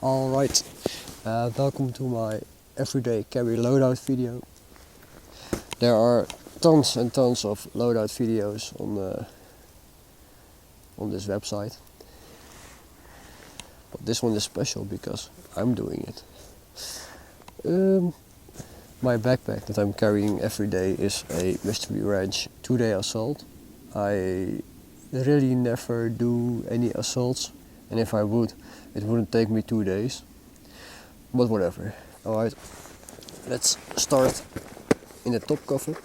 Alright, welcome to my everyday carry loadout video. There are tons and tons of loadout videos on this website. But this one is special because I'm doing it. My backpack that I'm carrying every day is a Mystery Ranch 2-day assault. I really never do any assaults, and if I would, it wouldn't take me 2 days. But whatever. Alright, let's start in the top cover.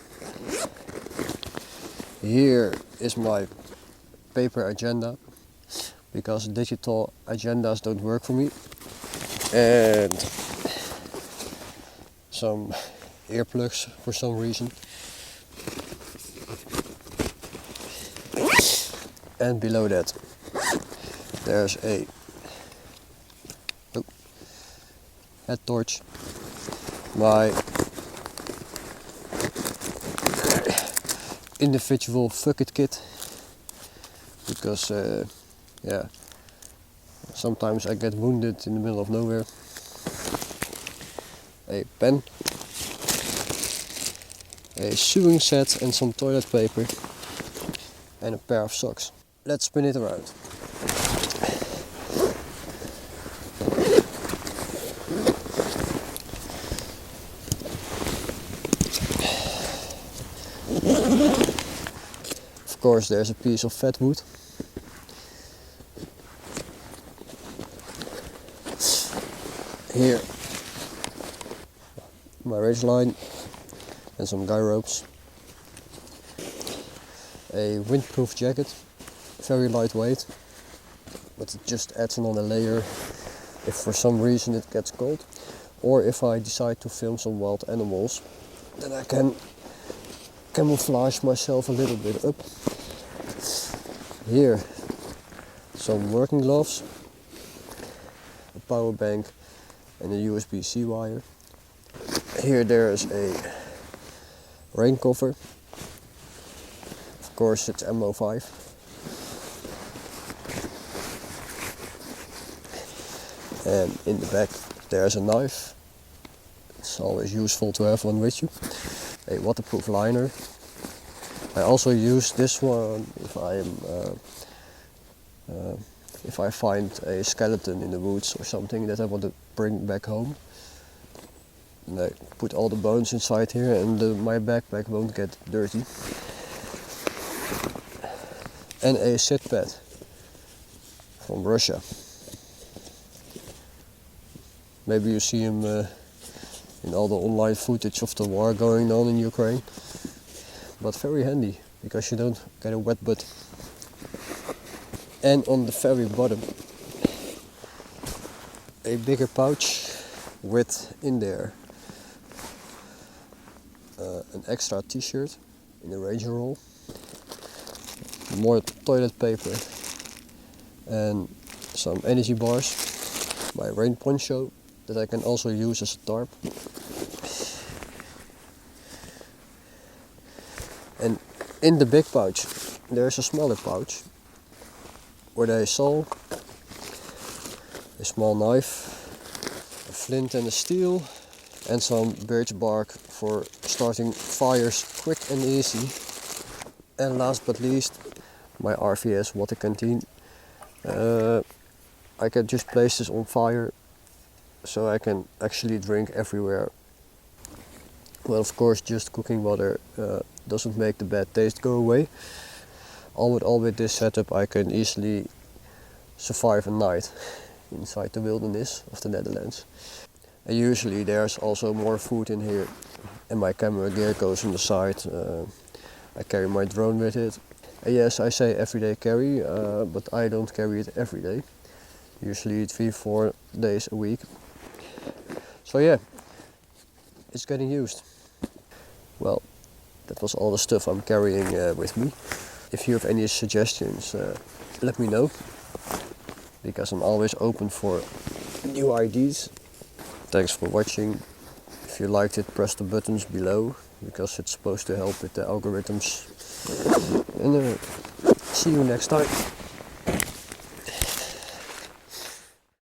Here is my paper agenda, because digital agendas don't work for me. And some earplugs for some reason. And below that there's a head torch, my individual fuck it kit, because sometimes I get wounded in the middle of nowhere. A pen, a sewing set and some toilet paper, and a pair of socks. Let's spin it around. Of course, there's a piece of fat wood. Here, my ridge line and some guy ropes. A windproof jacket, very lightweight, but it just adds another layer if for some reason it gets cold, or if I decide to film some wild animals, then I can camouflage myself a little bit up. Here, some working gloves, a power bank and a USB-C wire. Here there is a rain cover. Of course it's MO5. And in the back there's a knife. It's always useful to have one with you. A waterproof liner. I also use this one if I find a skeleton in the woods or something that I want to bring back home. And I put all the bones inside here, and my backpack won't get dirty. And a sit pad from Russia. Maybe you see him in all the online footage of the war going on in Ukraine. But very handy, because you don't get a wet butt. And on the very bottom, a bigger pouch with in there an extra t-shirt in a ranger roll, more toilet paper and some energy bars, my rain poncho that I can also use as a tarp. And in the big pouch there's a smaller pouch with a saw, a small knife, a flint and a steel, and some birch bark for starting fires quick and easy. And last but least, my RVS water canteen. I can just place this on fire so I can actually drink everywhere. Well, of course, just cooking water doesn't make the bad taste go away. All with this setup, I can easily survive a night inside the wilderness of the Netherlands. And usually there's also more food in here, and my camera gear goes on the side. I carry my drone with it. And yes, I say everyday carry, but I don't carry it every day. Usually 3-4 days a week. So yeah, it's getting used. Well, that was all the stuff I'm carrying with me. If you have any suggestions, let me know, because I'm always open for new ideas. Thanks for watching. If you liked it, press the buttons below, because it's supposed to help with the algorithms. And see you next time.